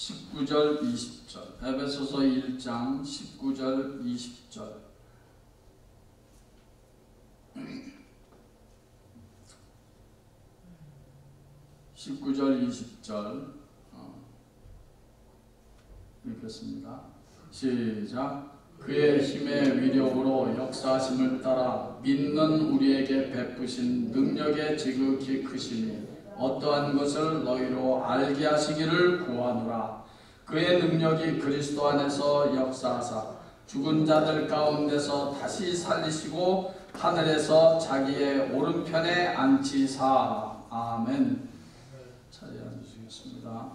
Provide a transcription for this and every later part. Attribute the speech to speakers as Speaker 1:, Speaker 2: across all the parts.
Speaker 1: 19절 20절 에베소서 1장 19절 20절 19절 20절 읽겠습니다. 시작. 그의 힘의 위력으로 역사하심을 따라 믿는 우리에게 베푸신 능력의 지극히 크심이 어떠한 것을 너희로 알게 하시기를 구하노라. 그의 능력이 그리스도 안에서 역사하사 죽은 자들 가운데서 다시 살리시고 하늘에서 자기의 오른편에 앉히사. 아멘. 자리에 앉으시겠습니다.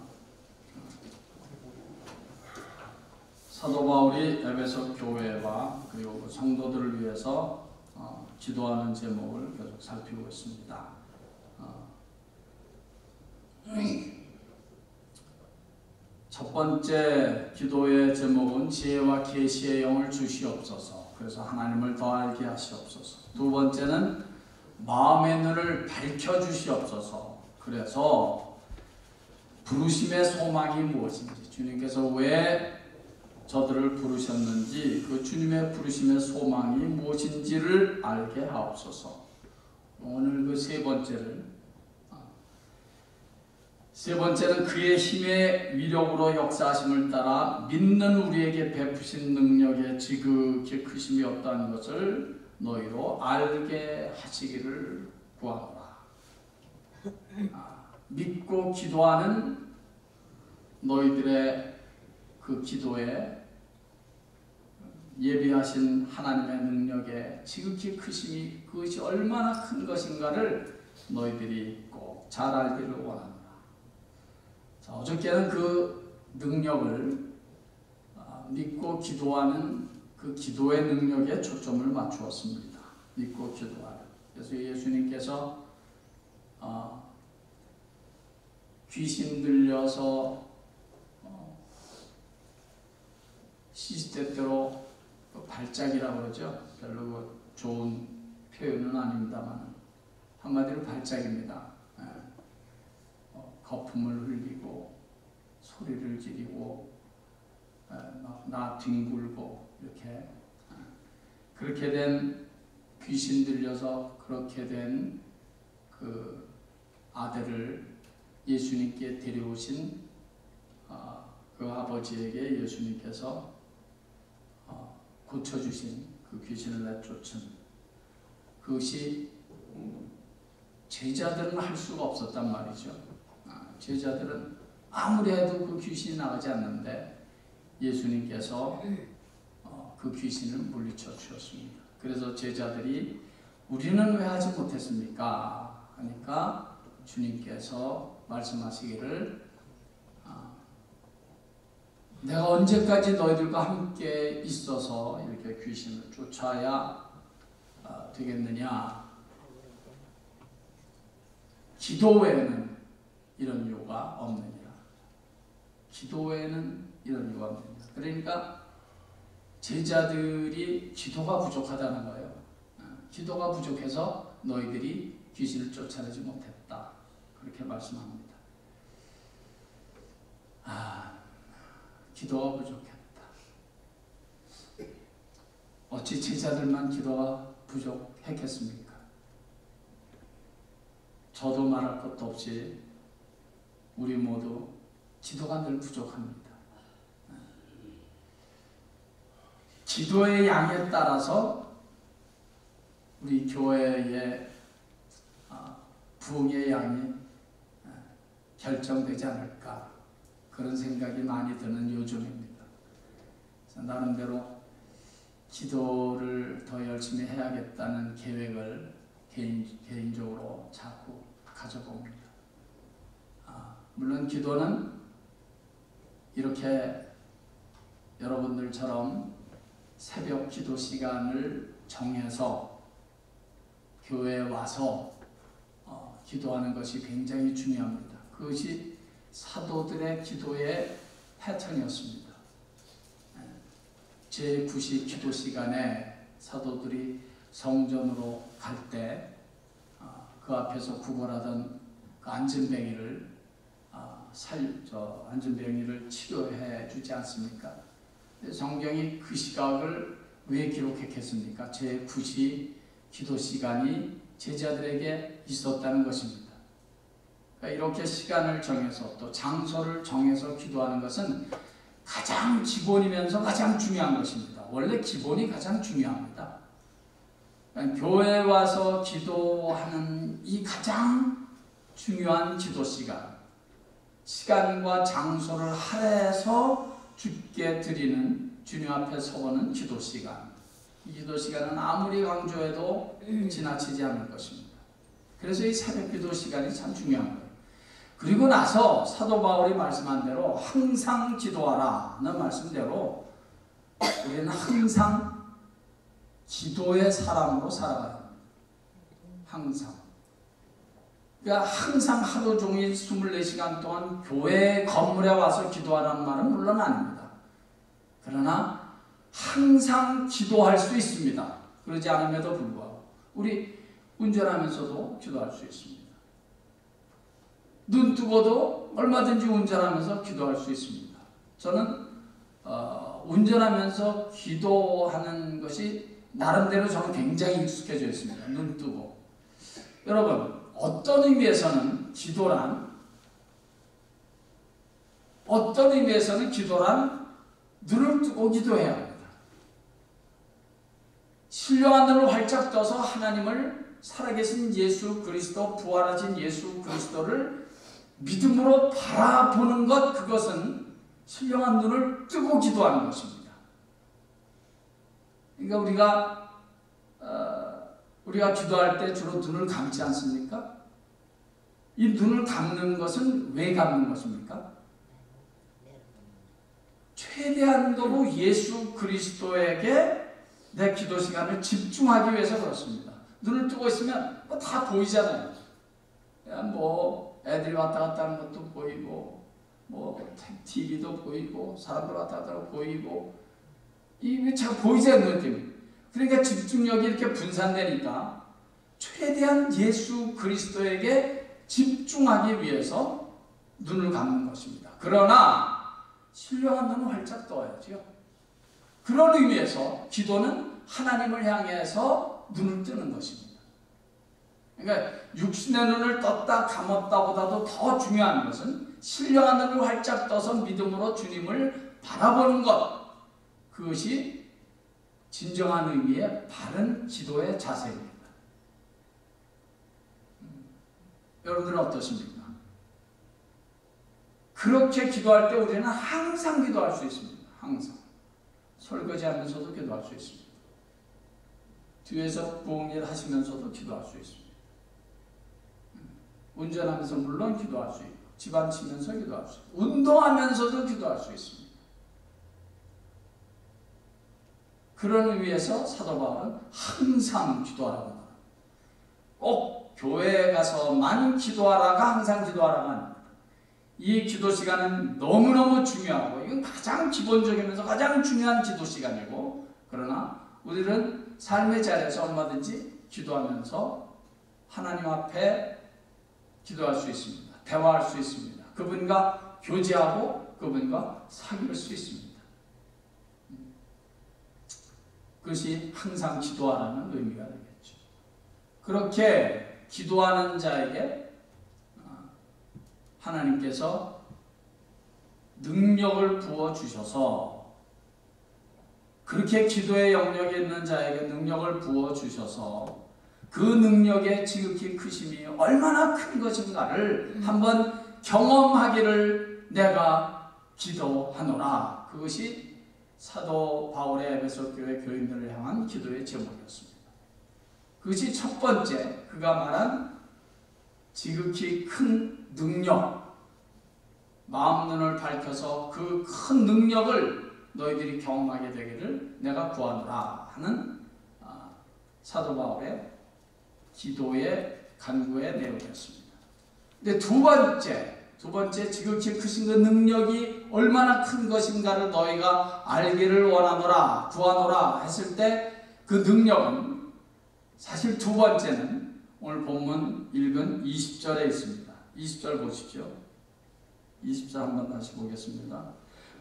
Speaker 1: 사도 바울이 에베소 교회와 그리고 성도들을 위해서 기도하는 제목을 계속 살피고 있습니다. 첫 번째 기도의 제목은 지혜와 계시의 영을 주시옵소서. 그래서 하나님을 더 알게 하시옵소서. 두 번째는 마음의 눈을 밝혀주시옵소서. 그래서 부르심의 소망이 무엇인지, 주님께서 왜 저들을 부르셨는지, 그 주님의 부르심의 소망이 무엇인지를 알게 하옵소서. 오늘 그 세 번째는 그의 힘의 위력으로 역사하심을 따라 믿는 우리에게 베푸신 능력의 지극히 크심이 없다는 것을 너희로 알게 하시기를 구하노라. 믿고 기도하는 너희들의 그 기도에 예비하신 하나님의 능력의 지극히 크심이, 그것이 얼마나 큰 것인가를 너희들이 꼭 잘 알기를 원합니다. 자, 어저께는 그 능력을 믿고 기도하는 그 기도의 능력에 초점을 맞추었습니다. 믿고 기도하는. 그래서 예수님께서 귀신 들려서 시시때때로 발작이라고 그러죠. 별로 좋은 표현은 아닙니다만 한마디로 발작입니다. 거품을 흘리고 소리를 지르고 나 뒹굴고 이렇게 그렇게 된 귀신 들려서 그렇게 된 그 아들을 예수님께 데려오신 그 아버지에게 예수님께서 고쳐주신 그 귀신을 내쫓은 그것이 제자들은 할 수가 없었단 말이죠. 제자들은 아무리 해도 그 귀신이 나가지 않는데 예수님께서 그 귀신을 물리쳐 주셨습니다. 그래서 제자들이 우리는 왜 하지 못했습니까? 하니까 주님께서 말씀하시기를 내가 언제까지 너희들과 함께 있어서 이렇게 귀신을 쫓아야 되겠느냐? 기도 외에는 이런 이유가 없느니라. 기도 외에는 이런 이유가 없느니라. 그러니까 제자들이 기도가 부족하다는 거예요. 기도가 부족해서 너희들이 귀신을 쫓아내지 못했다. 그렇게 말씀합니다. 기도가 부족했다. 어찌 제자들만 기도가 부족했겠습니까? 저도 말할 것도 없이 우리 모두 기도가 늘 부족합니다. 기도의 양에 따라서 우리 교회의 부흥의 양이 결정되지 않을까, 그런 생각이 많이 드는 요즘입니다. 그래서 나름대로 기도를 더 열심히 해야겠다는 계획을 개인적으로 자꾸 가져봅니다. 물론 기도는 이렇게 여러분들처럼 새벽 기도 시간을 정해서 교회에 와서 기도하는 것이 굉장히 중요합니다. 그것이 사도들의 기도의 패턴이었습니다. 제9시 기도 시간에 사도들이 성전으로 갈 때 그 앞에서 구걸하던 그 안전뱅이를 안진병이를 치료해 주지 않습니까? 성경이 그 시각을 왜 기록했겠습니까? 제9시 기도 시간이 제자들에게 있었다는 것입니다. 그러니까 이렇게 시간을 정해서 또 장소를 정해서 기도하는 것은 가장 기본이면서 가장 중요한 것입니다. 원래 기본이 가장 중요합니다. 그러니까 교회에 와서 기도하는 이 가장 중요한 기도 시간과 장소를 할애해서 주께 드리는 주님 앞에 서보는 기도 시간. 이 기도 시간은 아무리 강조해도 지나치지 않을 것입니다. 그래서 이 새벽 기도 시간이 참 중요한 거예요. 그리고 나서 사도 바울이 말씀한 대로 항상 기도하라는 말씀대로 우리는 항상 기도의 사람으로 살아가야 합니다. 항상. 그러니까 항상 하루 종일 24시간 동안 교회 건물에 와서 기도하라는 말은 물론 아닙니다. 그러나 항상 기도할 수 있습니다. 그러지 않음에도 불구하고 우리 운전하면서도 기도할 수 있습니다. 눈 뜨고도 얼마든지 운전하면서 기도할 수 있습니다. 저는 운전하면서 기도하는 것이 나름대로 저는 굉장히 익숙해져 있습니다. 눈 뜨고. 여러분, 어떤 의미에서는 기도란 눈을 뜨고 기도해야 합니다. 신령한 눈을 활짝 떠서 하나님을 살아계신 예수 그리스도, 부활하신 예수 그리스도를 믿음으로 바라보는 것, 그것은 신령한 눈을 뜨고 기도하는 것입니다. 그러니까 우리가 기도할 때 주로 눈을 감지 않습니까? 이 눈을 감는 것은 왜 감는 것입니까? 최대한도로 예수 그리스도에게 내 기도 시간을 집중하기 위해서 그렇습니다. 눈을 뜨고 있으면 다 보이잖아요. 애들이 왔다 갔다 하는 것도 보이고, TV도 보이고, 사람들 왔다 갔다 하고 보이고, 이게 잘 보이잖아요, 눈 때문에. 그러니까 집중력이 이렇게 분산되니까 최대한 예수 그리스도에게 집중하기 위해서 눈을 감는 것입니다. 그러나 신령한 눈은 활짝 떠야죠. 그런 의미에서 기도는 하나님을 향해서 눈을 뜨는 것입니다. 그러니까 육신의 눈을 떴다 감았다보다도 더 중요한 것은 신령한 눈을 활짝 떠서 믿음으로 주님을 바라보는 것, 그것이 진정한 의미의 바른 기도의 자세입니다. 여러분들은 어떠십니까? 그렇게 기도할 때 우리는 항상 기도할 수 있습니다. 항상. 설거지하면서도 기도할 수 있습니다. 뒤에서 부엌일 하시면서도 기도할 수 있습니다. 운전하면서 물론 기도할 수 있고, 집안 치면서 기도할 수 있고, 운동하면서도 기도할 수 있습니다. 그런 의미에서 사도 바울은 항상 기도하라고 합니다. 꼭 교회에 가서만 기도하라가 항상 기도하라가 아닙니다. 이 기도 시간은 너무너무 중요하고, 이건 가장 기본적이면서 가장 중요한 기도 시간이고, 그러나 우리는 삶의 자리에서 얼마든지 기도하면서 하나님 앞에 기도할 수 있습니다. 대화할 수 있습니다. 그분과 교제하고 그분과 사귈 수 있습니다. 그것이 항상 기도하라는 의미가 되겠죠. 그렇게 기도하는 자에게 하나님께서 능력을 부어주셔서, 그렇게 기도의 영역에 있는 자에게 능력을 부어주셔서 그 능력의 지극히 크심이 얼마나 큰 것인가를 한번 경험하기를 내가 기도하노라. 그것이 사도 바울의 에베소 교회 교인들을 향한 기도의 제목이었습니다. 그것이 첫 번째, 그가 말한 지극히 큰 능력, 마음 눈을 밝혀서 그 큰 능력을 너희들이 경험하게 되기를 내가 구하노라 하는 사도 바울의 기도의 간구의 내용이었습니다. 근데 두 번째 지극히 크신 그 능력이 얼마나 큰 것인가를 너희가 알기를 원하노라, 구하노라 했을 때 그 능력은 사실 두 번째는 오늘 본문 읽은 20절에 있습니다. 20절 보십시오. 24 한번 다시 보겠습니다.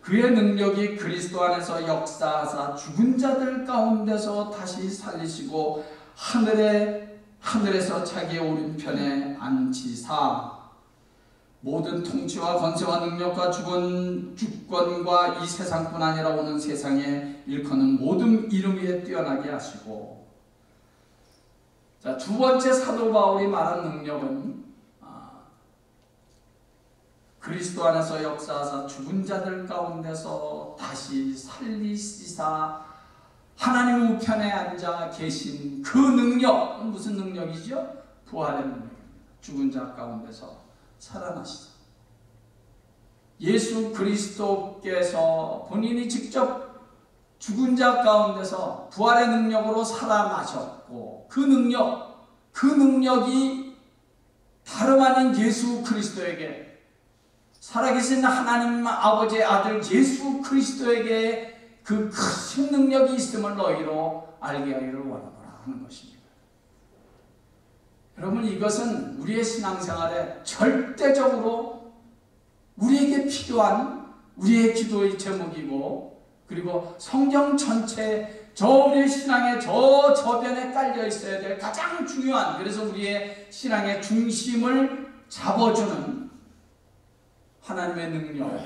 Speaker 1: 그의 능력이 그리스도 안에서 역사하사 죽은 자들 가운데서 다시 살리시고 하늘에서 자기의 오른편에 앉히사 모든 통치와 권세와 능력과 주권과 이 세상뿐 아니라 오는 세상에 일컫는 모든 이름 위에 뛰어나게 하시고. 자, 두 번째 사도 바울이 말한 능력은 그리스도 안에서 역사하사 죽은 자들 가운데서 다시 살리시사 하나님 우편에 앉아 계신 그 능력. 무슨 능력이죠? 부활의 능력입니다. 죽은 자 가운데서 살아나시사. 예수 그리스도께서 본인이 직접 죽은 자 가운데서 부활의 능력으로 살아나셨고, 그 능력이 다름 아닌 예수 그리스도에게, 살아계신 하나님 아버지의 아들 예수 그리스도에게 그 큰 능력이 있음을 너희로 알게 하기를 원하노라 하는 것입니다. 여러분, 이것은 우리의 신앙생활에 절대적으로 우리에게 필요한 우리의 기도의 제목이고, 그리고 성경 전체 우리의 신앙의 저변에 깔려 있어야 될 가장 중요한, 그래서 우리의 신앙의 중심을 잡아주는 하나님의 능력,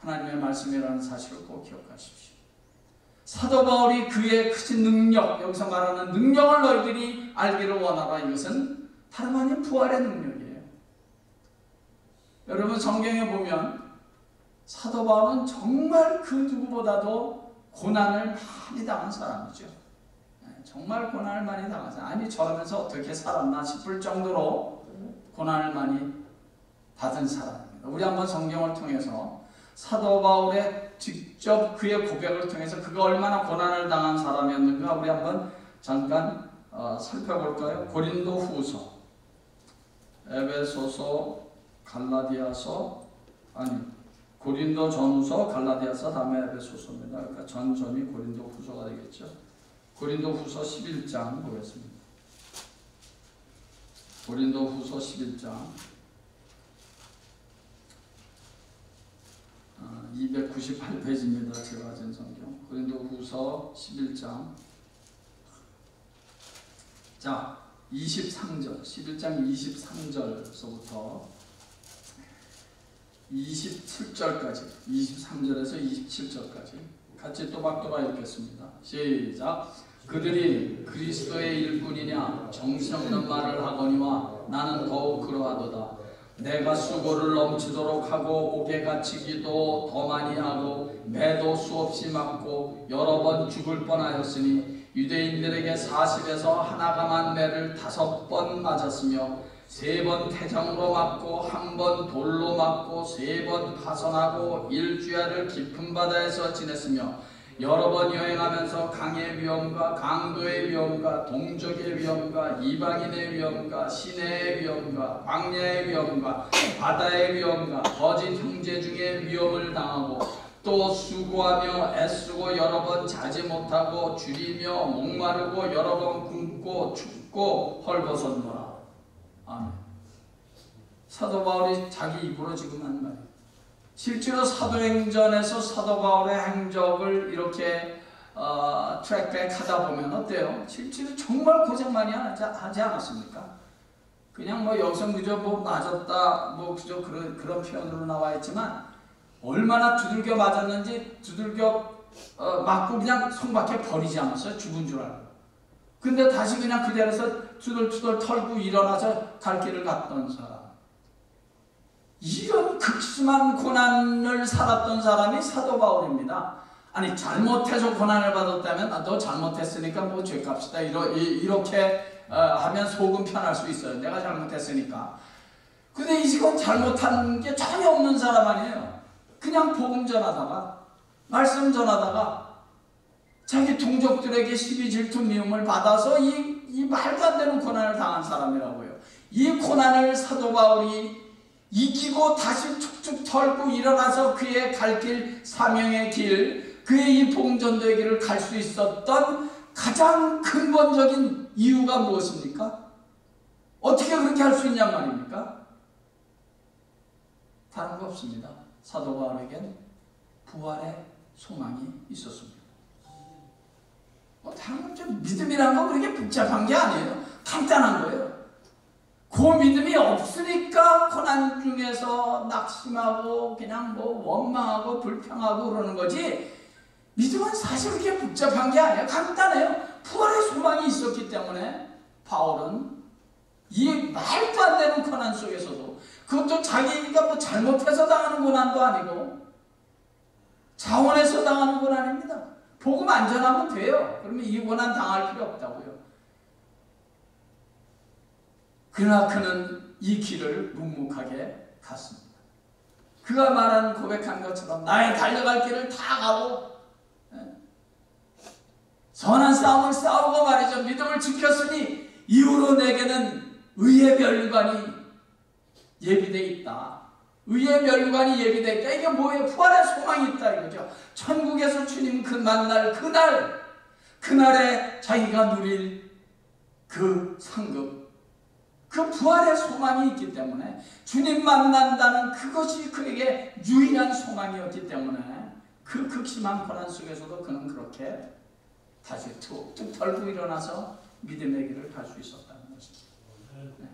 Speaker 1: 하나님의 말씀이라는 사실을 꼭 기억하십시오. 사도 바울이 그의 크신 능력, 여기서 말하는 능력을 너희들이 알기를 원하라. 이것은 다름 아닌 부활의 능력이에요. 여러분, 성경에 보면 사도 바울은 정말 그 누구보다도 고난을 많이 당한 사람이죠. 정말 고난을 많이 당한 사람. 아니, 저러면서 어떻게 살았나 싶을 정도로 고난을 많이 받은 사람입니다. 우리 한번 성경을 통해서 사도 바울의 직접 그의 고백을 통해서 그가 얼마나 고난을 당한 사람이었는가 우리 한번 잠깐 살펴볼까요? 고린도 후서, 에베소서, 갈라디아서, 고린도 전후서, 갈라디아서, 다음에 에베소서입니다. 그러니까 전점이 고린도 후서가 되겠죠. 고린도 후서 11장 보겠습니다. 고린도 후서 11장 298페이지입니다. 제가 가진 성경. 고린도 후서 11장. 자, 23절, 11장 23절서부터 27절까지, 23절에서 27절까지 같이 또박또박 읽겠습니다. 시작. 그들이 그리스도의 일꾼이냐 정신없는 말을 하거니와 나는 더욱 그러하도다. 내가 수고를 넘치도록 하고 옥에 갇히기도 더 많이 하고 매도 수없이 맞고 여러 번 죽을 뻔하였으니 유대인들에게 40에서 하나감한 매를 5번 맞았으며 3번 태정으로 맞고 1번 돌로 맞고 3번 파선하고 1주야를 깊은 바다에서 지냈으며 여러 번 여행하면서 강의 위험과 강도의 위험과 동족의 위험과 이방인의 위험과 시내의 위험과 광야의 위험과 바다의 위험과 거짓 형제 중에 위험을 당하고 또 수고하며 애쓰고 여러 번 자지 못하고 줄이며 목마르고 여러 번 굶고 춥고 헐벗었노라. 아멘. 사도 바울이 자기 입으로 지금 한 말이에요. 실제로 사도행전에서 사도 바울의 행적을 이렇게 트랙백 하다 보면 어때요? 실제로 정말 고생 많이 하지 않았습니까? 그냥 뭐 여기서 그저 뭐 맞았다, 뭐 그저 그런 표현으로 나와 있지만 얼마나 두들겨 맞았는지 두들겨 맞고 그냥 손밖에 버리지 않았어요. 죽은 줄 알고. 근데 다시 그냥 그 자리에서 투덜투덜 털고 일어나서 갈 길을 갔던 사람. 이런 극심한 고난을 살았던 사람이 사도 바울입니다. 아니, 잘못해서 고난을 받았다면 너 잘못했으니까 뭐 죄값이다 이렇게 하면 속은 편할 수 있어요. 내가 잘못했으니까. 근데 이 지금 잘못한 게 전혀 없는 사람 아니에요. 그냥 복음 전하다가 말씀 전하다가 자기 동족들에게 시기 질투 미움을 받아서 이 말도 안 되는 고난을 당한 사람이라고요. 이 고난을 사도 바울이 이기고 다시 축축 털고 일어나서 그의 갈 길, 사명의 길, 그의 이 복음전도의 길을 갈 수 있었던 가장 근본적인 이유가 무엇입니까? 어떻게 그렇게 할 수 있냔 말입니까? 다른 거 없습니다. 사도 바울에겐 부활의 소망이 있었습니다. 다른 좀 믿음이란 건 그렇게 복잡한 게 아니에요. 간단한 거예요. 그 믿음이 없으니까 고난 중에서 낙심하고 그냥 뭐 원망하고 불평하고 그러는 거지, 믿음은 사실 그렇게 복잡한 게 아니에요. 간단해요. 부활의 소망이 있었기 때문에 바울은 이 말도 안 되는 고난 속에서도, 그것도 자기가 뭐 잘못해서 당하는 고난도 아니고 자원해서 당하는 고난입니다. 복음 안 전하면 돼요. 그러면 이 고난 당할 필요 없다고요. 그러나 그는 이 길을 묵묵하게 갔습니다. 그가 말한 고백한 것처럼 나의 달려갈 길을 다 가고 선한 싸움을 싸우고 말이죠. 믿음을 지켰으니 이후로 내게는 의의 면류관이 예비되어 있다. 의의 면류관이 예비되어 있다. 이게 뭐예요? 부활의 소망이 있다 이거죠. 천국에서 주님 그 만날 그날에 자기가 누릴 그 상급, 그 부활의 소망이 있기 때문에, 주님 만난다는 그것이 그에게 유일한 소망이었기 때문에 그 극심한 고난 속에서도 그는 그렇게 다시 툭툭 털고 일어나서 믿음의 길을 갈 수 있었다는 것입니다. 네.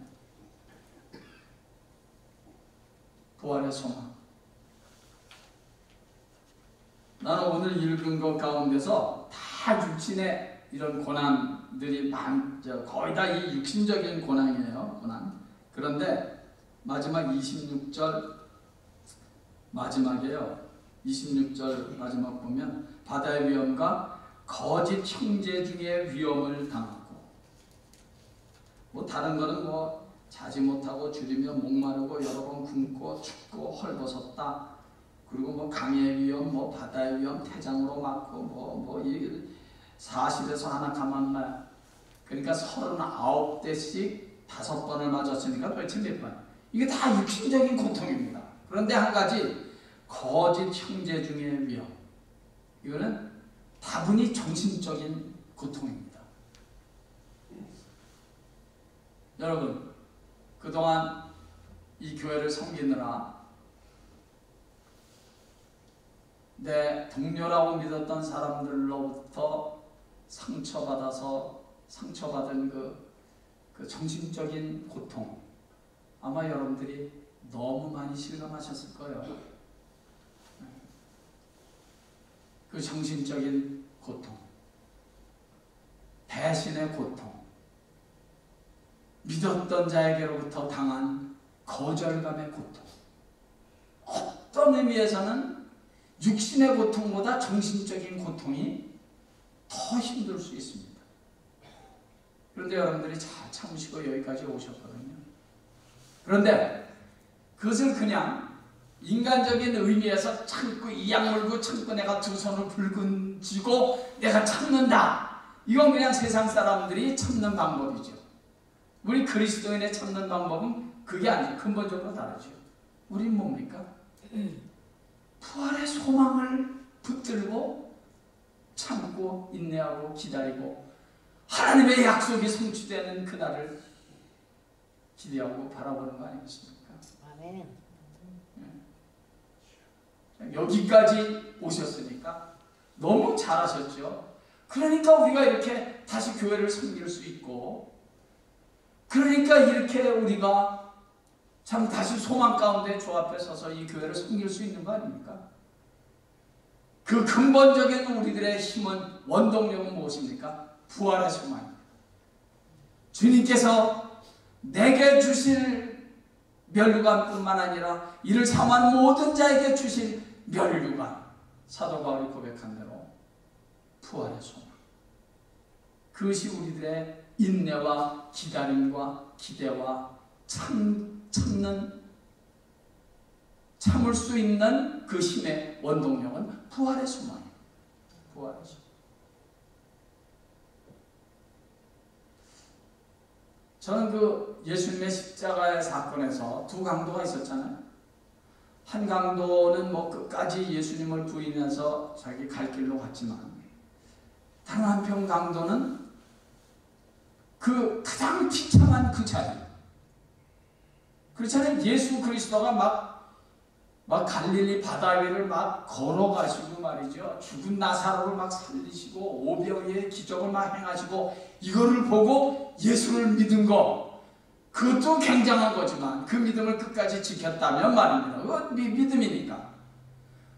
Speaker 1: 부활의 소망. 나는 오늘 읽은 것 가운데서 다 육신의 이런 고난들이 거의 다 이 육신적인 고난이에요. 고난. 그런데 마지막 26절 마지막이에요. 26절 마지막 보면 바다의 위험과 거짓 형제 중에 위험을 당하고, 뭐 다른 거는 뭐 자지 못하고 줄이며 목마르고 여러 번 굶고 춥고 헐벗었다. 그리고 뭐 강의 위험, 뭐 바다의 위험, 태장으로 맞고 이 40에서 하나 가만나. 그러니까 39대씩 5번을 맞았으니까 도대체 몇 번? 이게 다 육신적인 고통입니다. 그런데 한 가지, 거짓 형제 중의 위험. 이거는 다분히 정신적인 고통입니다. 여러분, 그동안 이 교회를 섬기느라 내 동료라고 믿었던 사람들로부터 상처받은 그 정신적인 고통, 아마 여러분들이 너무 많이 실감하셨을 거예요. 그 정신적인 고통, 배신의 고통, 믿었던 자에게로부터 당한 거절감의 고통, 어떤 의미에서는 육신의 고통보다 정신적인 고통이 더 힘들 수 있습니다. 그런데 여러분들이 잘 참으시고 여기까지 오셨거든요. 그런데 그것을 그냥 인간적인 의미에서 참고, 이악 물고 참고, 내가 두 손을 붉은 쥐고 내가 참는다. 이건 그냥 세상 사람들이 참는 방법이죠. 우리 그리스도인의 참는 방법은 그게 아니에요. 근본적으로 다르죠. 우린 뭡니까? 부활의 소망을 붙들고 참고 인내하고 기다리고 하나님의 약속이 성취되는 그날을 기대하고 바라보는 거 아니겠습니까?
Speaker 2: 아멘.
Speaker 1: 여기까지 오셨으니까 너무 잘하셨죠. 그러니까 우리가 이렇게 다시 교회를 섬길 수 있고, 그러니까 이렇게 우리가 참 다시 소망 가운데 주 앞에 서서 이 교회를 섬길 수 있는 거 아닙니까? 그 근본적인 우리들의 힘은, 원동력은 무엇입니까? 부활의 소망입니다. 주님께서 내게 주실 면류관뿐만 아니라 이를 삼한 모든 자에게 주실 면류관, 사도 바울이 고백한 대로 부활의 소망. 그것이 우리들의 인내와 기다림과 기대와 참을 수 있는 그 힘의 원동력은 부활의 소망이에요. 부활의 소망. 저는 그 예수님의 십자가의 사건에서 두 강도가 있었잖아요. 한 강도는 뭐 끝까지 예수님을 부인해서 자기 갈 길로 갔지만, 다른 한편 강도는 그 가장 비참한 그 자리, 그렇잖아요. 예수 그리스도가 막 막 갈릴리 바다 위를 막 걸어가시고 말이죠. 죽은 나사로를 막 살리시고 오병이의 기적을 막 행하시고 이거를 보고 예수를 믿은 거, 그것도 굉장한 거지만 그 믿음을 끝까지 지켰다면 말입니다. 그건 믿음이니까.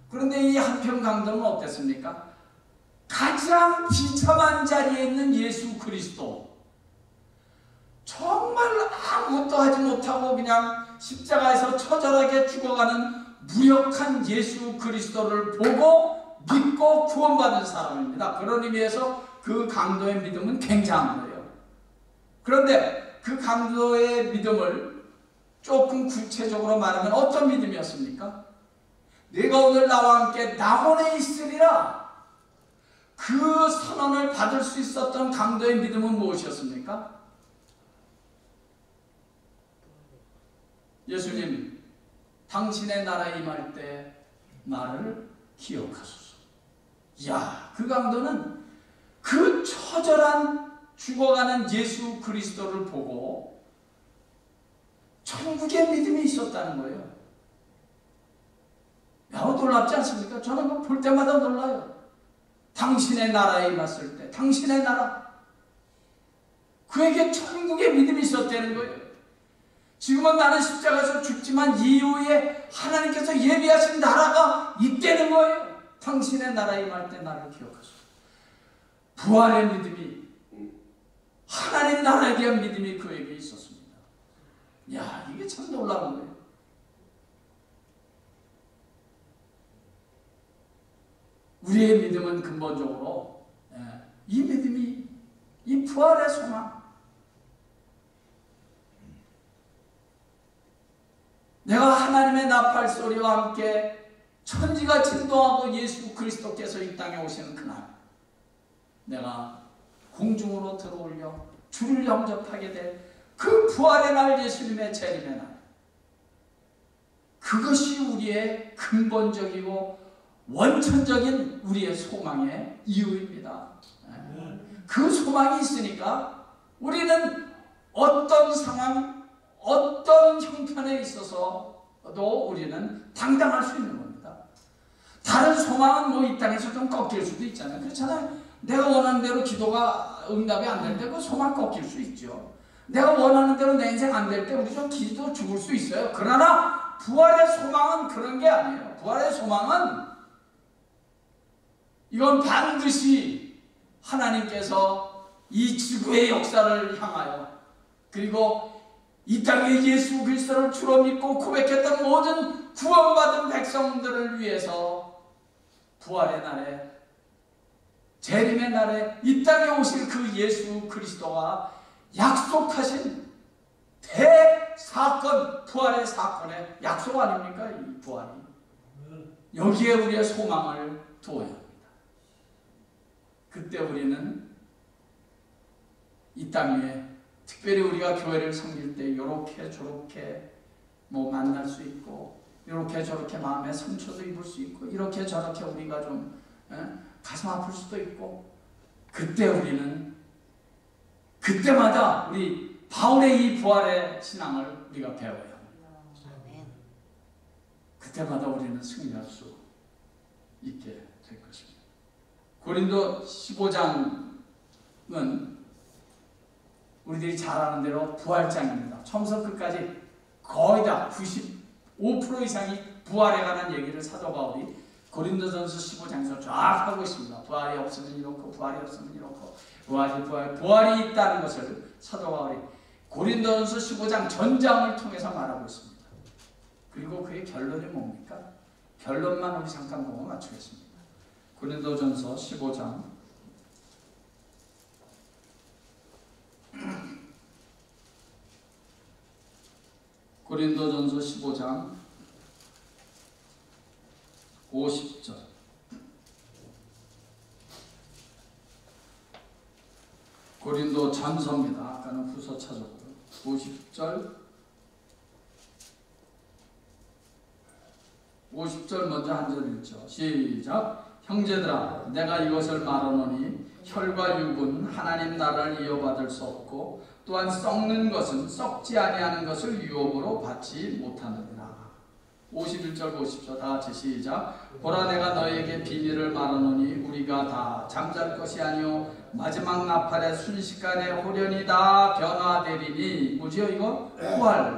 Speaker 1: 그런데 이 한편 강도는 어땠습니까? 가장 비참한 자리에 있는 예수 그리스도, 정말 아무것도 하지 못하고 그냥 십자가에서 처절하게 죽어가는 무력한 예수 그리스도를 보고 믿고 구원받은 사람입니다. 그런 의미에서 그 강도의 믿음은 굉장한 거예요. 그런데 그 강도의 믿음을 조금 구체적으로 말하면 어떤 믿음이었습니까? 내가 오늘 나와 함께 낙원에 있으리라, 그 선언을 받을 수 있었던 강도의 믿음은 무엇이었습니까? 예수님, 당신의 나라에 임할 때 나를 기억하소서. 이야, 그 강도는 그 처절한 죽어가는 예수 그리스도를 보고 천국의 믿음이 있었다는 거예요. 야, 놀랍지 않습니까? 저는 그거 볼 때마다 놀라요. 당신의 나라에 임했을 때, 당신의 나라, 그에게 천국의 믿음이 있었다는 거예요. 지금은 나는 십자가에서 죽지만 이후에 하나님께서 예비하신 나라가 있다는 거예요. 당신의 나라에 임할 때 나를 기억하소서. 부활의 믿음이, 하나님 나라에 대한 믿음이 그에게 있었습니다. 야, 이게 참 놀라운 거예요. 우리의 믿음은 근본적으로 이 믿음이, 이 부활의 소망, 내가 하나님의 나팔 소리와 함께 천지가 진동하고 예수 그리스도께서 이 땅에 오시는 그날, 내가 공중으로 들어올려 주를 영접하게 될 그 부활의 날, 예수님의 재림의 날, 그것이 우리의 근본적이고 원천적인 우리의 소망의 이유입니다. 그 소망이 있으니까 우리는 어떤 상황, 어떤 형편에 있어서도 우리는 당당할 수 있는 겁니다. 다른 소망은 뭐 이 땅에서 좀 꺾일 수도 있잖아요. 그렇잖아요. 내가 원하는 대로 기도가 응답이 안 될 때 그 소망 꺾일 수 있죠. 내가 원하는 대로 내 인생 안 될 때 우리 좀 기도 죽을 수 있어요. 그러나 부활의 소망은 그런 게 아니에요. 부활의 소망은 이건 반드시 하나님께서 이 지구의 역사를 향하여, 그리고 이 땅에 예수 그리스도를 주로 믿고 고백했던 모든 구원받은 백성들을 위해서 부활의 날에, 재림의 날에 이 땅에 오실 그 예수 그리스도가 약속하신 대사건, 부활의 사건의 약속 아닙니까? 이 부활이. 여기에 우리의 소망을 두어야 합니다. 그때 우리는 이 땅에, 특별히 우리가 교회를 섬길 때 이렇게 저렇게 뭐 만날 수 있고, 이렇게 저렇게 마음의 상처도 입을 수 있고, 이렇게 저렇게 우리가 좀 가슴 아플 수도 있고, 그때 우리는, 그때마다 우리 바울의 이 부활의 신앙을 우리가 배워야 합니다. 그때마다 우리는 승리할 수 있게 될 것입니다. 고린도 15장은 우리들이 잘 아는 대로 부활장입니다. 처음부터 끝까지 거의 다 95% 이상이 부활에 관한 얘기를 사도 바울이 고린도전서 15장에서 쫙 하고 있습니다. 부활이 없으면 이렇고, 부활이 없으면 이렇고, 부활이 있다는 것을 사도 바울이 고린도전서 15장 전장을 통해서 말하고 있습니다. 그리고 그의 결론이 뭡니까? 결론만 우리 잠깐 보고 마치겠습니다. 고린도전서 15장 고린도전서 15장 50절. 고린도 전서입니다. 아까는 후서 찾았고요. 50절 먼저 한 절 읽죠. 시작. 형제들아, 내가 이것을 말하노니 혈과 육은 하나님 나라를 이어받을 수 없고, 또한 썩는 것은 썩지 아니하는 것을 유업으로 받지 못하느니라. 51절 보십시오. 다 같이 시작. 보라 내가 너에게 비밀을 말하노니 우리가 다 잠잘 것이 아니요 마지막 나팔의 순식간에 홀연히 다 변화되리니. 뭐지요 이거?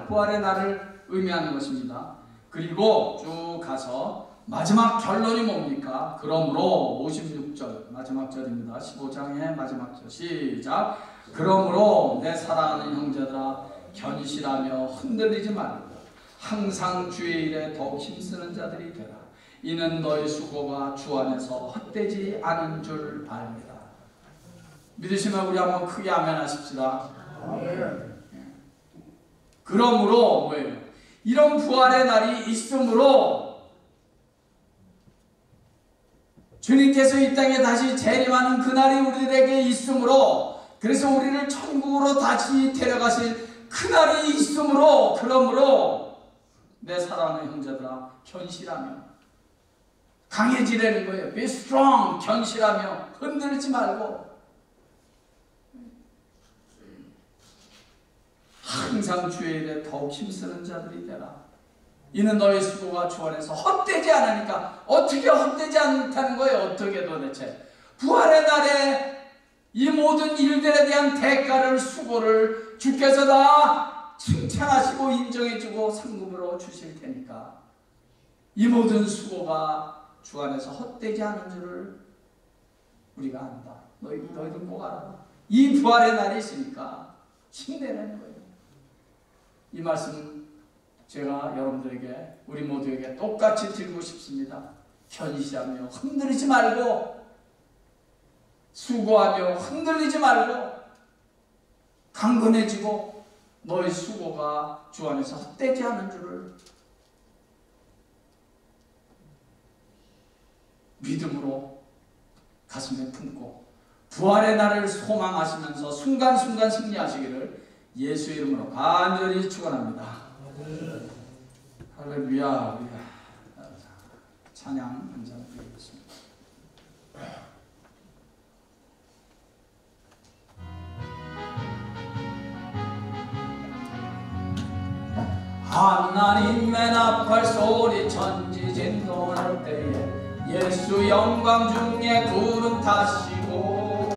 Speaker 1: 부활의 날을 의미하는 것입니다. 그리고 쭉 가서 마지막 결론이 뭡니까? 그러므로 56절 마지막 절입니다. 15장의 마지막 절 시작. 그러므로 내 사랑하는 형제들아 견실하며 흔들리지 말고 항상 주의 일에 더욱 힘쓰는 자들이 되라. 이는 너희 수고가 주 안에서 헛되지 않은 줄 압니다. 믿으시면 우리 한번 크게 아멘 하십시다. 그러므로 뭐예요? 이런 부활의 날이 있으므로 주님께서 이 땅에 다시 재림하는 그날이 우리들에게 있으므로, 그래서 우리를 천국으로 다시 데려가실 그날이 있으므로, 그러므로 내 사랑하는 형제들아 견실하며 강해지라는 거예요. Be strong, 견실하며 흔들지 말고 항상 주의 일에 더욱 힘쓰는 자들이 되라. 이는 너희 수고가 주 안에서 헛되지 않으니까. 어떻게 헛되지 않다는 거예요? 어떻게 도대체? 부활의 날에 이 모든 일들에 대한 대가를, 수고를 주께서 다 칭찬하시고 인정해주고 상급으로 주실 테니까 이 모든 수고가 주 안에서 헛되지 않은 줄을 우리가 안다. 너희들 꼭 알아. 이 부활의 날이 있으니까 힘내라는 거예요. 이 말씀 제가 여러분들에게, 우리 모두에게 똑같이 드리고 싶습니다. 견실하며 흔들리지 말고, 수고하며 흔들리지 말고, 강건해지고 너의 수고가 주 안에서 헛되지 않은 줄을 믿음으로 가슴에 품고 부활의 날을 소망하시면서 순간순간 승리하시기를 예수 이름으로 간절히 축원합니다. 할렐루야. 찬양 한 잔 드리겠습니다. 하나님의 나팔 소리 천지 진동할 때에 예수 영광 중에 구름 다시